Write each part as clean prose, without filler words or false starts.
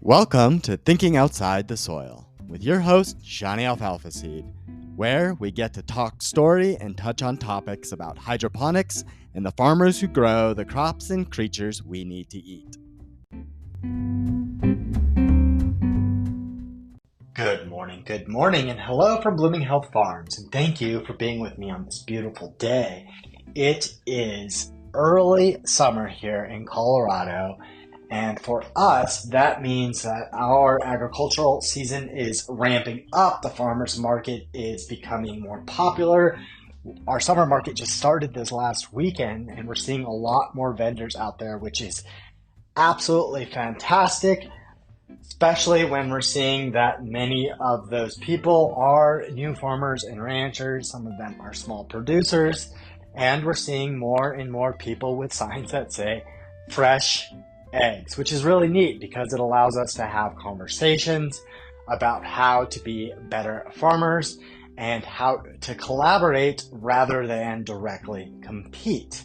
Welcome to Thinking Outside the Soil with your host, Shawnee Alfalfaseed, where we get to talk story and touch on topics about hydroponics and the farmers who grow the crops and creatures we need to eat. Good morning, and hello from Blooming Health Farms, and thank you for being with me on this beautiful day. It is early summer here in Colorado, and for us, that means that our agricultural season is ramping up. The farmers market is becoming more popular. Our summer market just started this last weekend, and we're seeing a lot more vendors out there, which is absolutely fantastic, especially when we're seeing that many of those people are new farmers and ranchers. Some of them are small producers, and we're seeing more and more people with signs that say fresh eggs, which is really neat because it allows us to have conversations about how to be better farmers and how to collaborate rather than directly compete.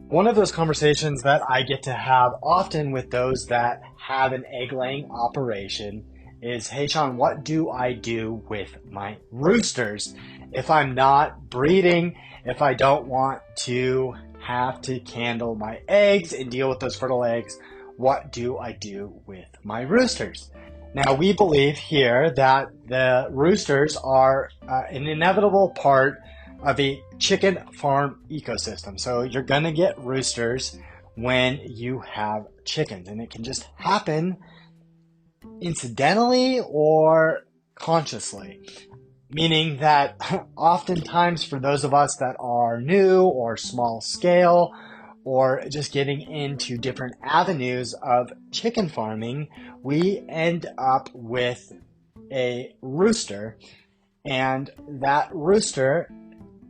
One of those conversations that I get to have often with those that have an egg-laying operation is, hey Sean, what do I do with my roosters if I'm not breeding, if I don't want to have to candle my eggs and deal with those fertile eggs? What do I do with my roosters? Now, we believe here that the roosters are an inevitable part of a chicken farm ecosystem. So you're going to get roosters when you have chickens, and it can just happen incidentally or consciously, meaning that oftentimes for those of us that are new or small scale or just getting into different avenues of chicken farming, we end up with a rooster, and that rooster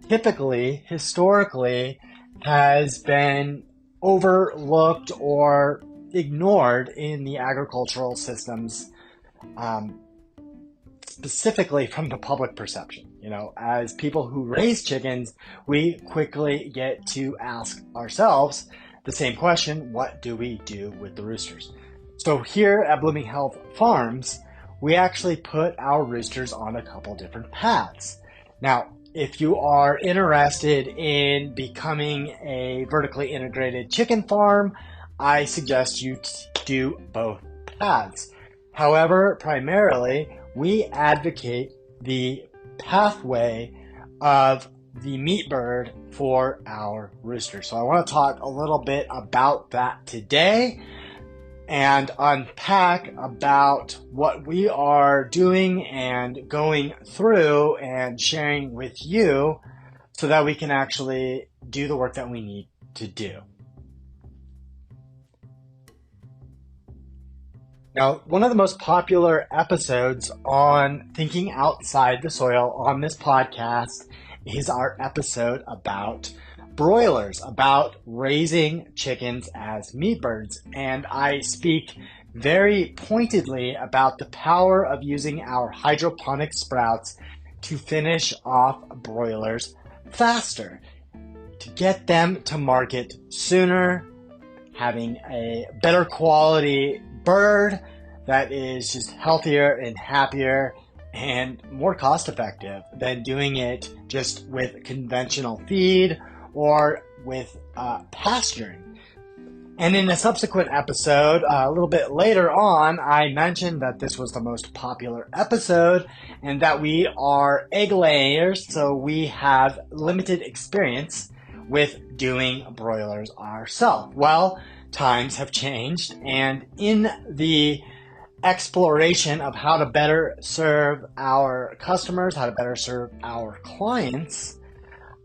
typically, historically, has been overlooked or ignored in the agricultural systems, specifically from the public perception. You know, as people who raise chickens, we quickly get to ask ourselves the same question: what do we do with the roosters? So here at Blooming Health Farms, we actually put our roosters on a couple different paths. Now, if you are interested in becoming a vertically integrated chicken farm, I suggest you do both paths. However, primarily, we advocate the pathway of the meat bird for our roosters. So I want to talk a little bit about that today and unpack about what we are doing and going through and sharing with you so that we can actually do the work that we need to do. Now, one of the most popular episodes on Thinking Outside the Soil on this podcast is our episode about broilers, about raising chickens as meat birds. And I speak very pointedly about the power of using our hydroponic sprouts to finish off broilers faster, to get them to market sooner, having a better quality bird that is just healthier and happier and more cost effective than doing it just with conventional feed or with pasturing. And in a subsequent episode, a little bit later on, I mentioned that this was the most popular episode and that we are egg layers, so we have limited experience with doing broilers ourselves. Well, times have changed, and in the exploration of how to better serve our customers, how to better serve our clients,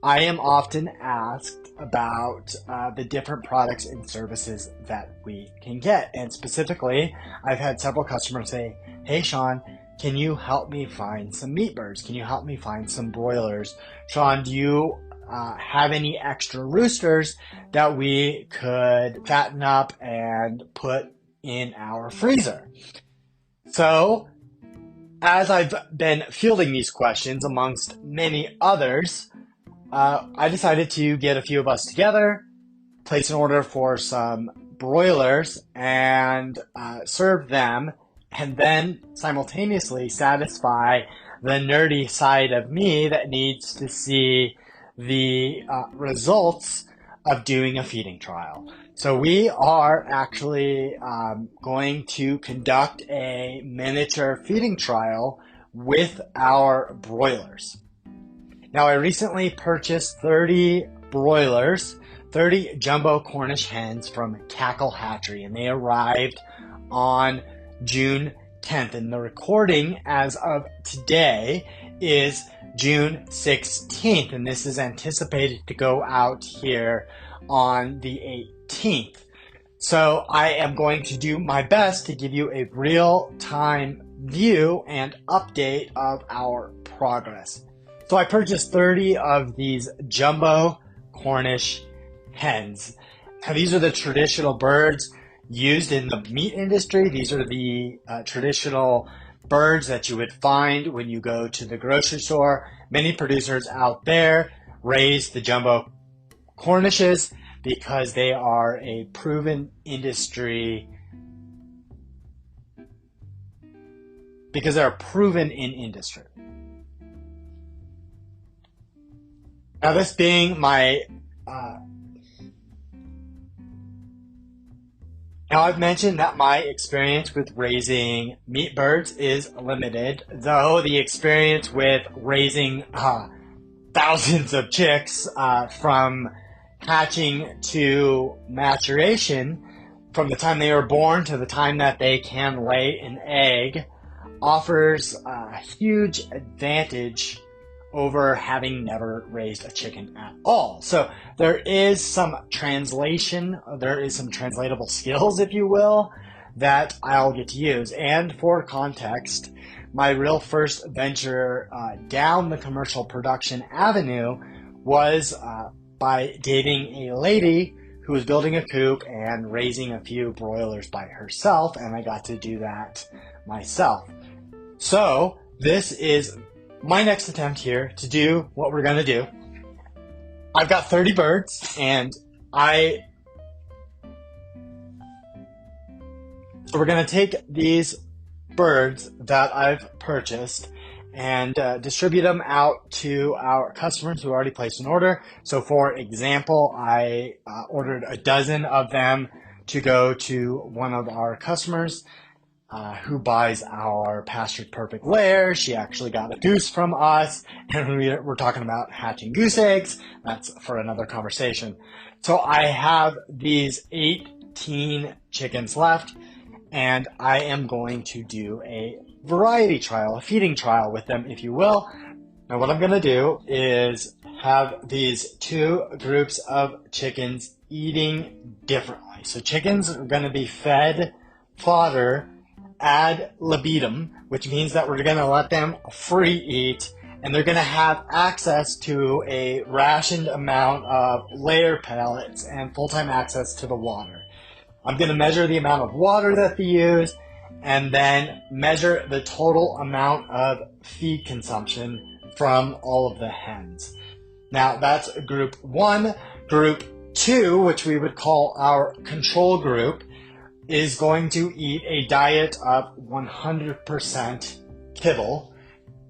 I am often asked about the different products and services that we can get. And specifically, I've had several customers say, hey Sean, can you help me find some meat birds? Can you help me find some broilers? Sean, do you have any extra roosters that we could fatten up and put in our freezer? So, as I've been fielding these questions amongst many others, I decided to get a few of us together, place an order for some broilers and serve them, and then simultaneously satisfy the nerdy side of me that needs to see the results of doing a feeding trial. So we are actually going to conduct a miniature feeding trial with our broilers. Now, I recently purchased 30 broilers, 30 jumbo Cornish hens from Cackle Hatchery, and they arrived on June 10th. And the recording as of today is June 16th, and this is anticipated to go out here on the 18th. So I am going to do my best to give you a real-time view and update of our progress. So I purchased 30 of these jumbo Cornish hens. Now, these are the traditional birds used in the meat industry. These are the traditional birds that you would find when you go to the grocery store. Many producers out there raise the jumbo Cornishes because they are a proven industry, because they're proven in industry. Now, this being my Now, I've mentioned that my experience with raising meat birds is limited, though the experience with raising thousands of chicks from hatching to maturation, from the time they are born to the time that they can lay an egg, offers a huge advantage over having never raised a chicken at all. So there is some translation, there is some translatable skills, if you will, that I'll get to use. And for context, my real first venture down the commercial production avenue was by dating a lady who was building a coop and raising a few broilers by herself, and I got to do that myself. So this is my next attempt here to do what we're going to do. I've got 30 birds, and so we're going to take these birds that I've purchased and distribute them out to our customers who already placed an order. So for example, I ordered a dozen of them to go to one of our customers who buys our pastured perfect layer. She actually got a goose from us, and we're talking about hatching goose eggs. That's for another conversation. So I have these 18 chickens left, and I am going to do a variety trial, a feeding trial with them, if you will. Now, what I'm going to do is have these two groups of chickens eating differently. So chickens are going to be fed fodder ad libitum, which means that we're going to let them free eat, and they're going to have access to a rationed amount of layer pellets and full-time access to the water. I'm going to measure the amount of water that they use, and then measure the total amount of feed consumption from all of the hens. Now, that's group one. Group two, which we would call our control group, is going to eat a diet of 100% kibble.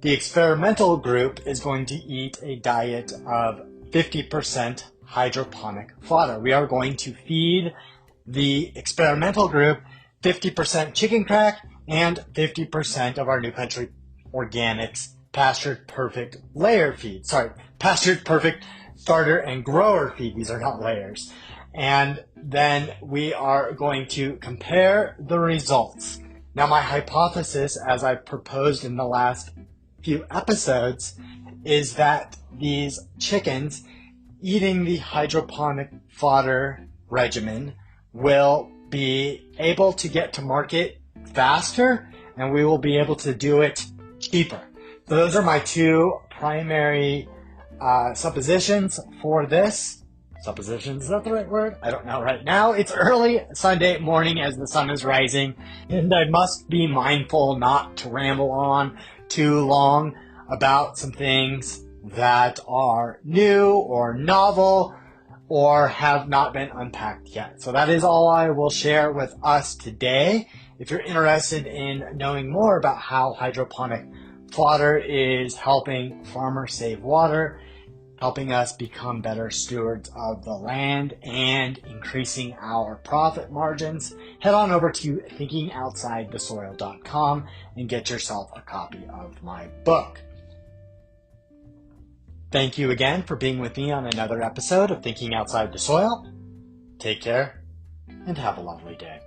The experimental group is going to eat a diet of 50% hydroponic fodder. We are going to feed the experimental group 50% chicken crack and 50% of our New Country Organics pastured perfect layer feed. Sorry, pastured perfect starter and grower feed. These are not layers. And then we are going to compare the results. Now, my hypothesis, as I proposed in the last few episodes, is that these chickens eating the hydroponic fodder regimen will be able to get to market faster, and we will be able to do it cheaper. So those are my two primary suppositions for this. Suppositions, is that the right word? I don't know right now. It's early Sunday morning as the sun is rising, and I must be mindful not to ramble on too long about some things that are new or novel or have not been unpacked yet. So that is all I will share with us today. If you're interested in knowing more about how hydroponic fodder is helping farmers save water, helping us become better stewards of the land, and increasing our profit margins, head on over to thinkingoutsidethesoil.com and get yourself a copy of my book. Thank you again for being with me on another episode of Thinking Outside the Soil. Take care and have a lovely day.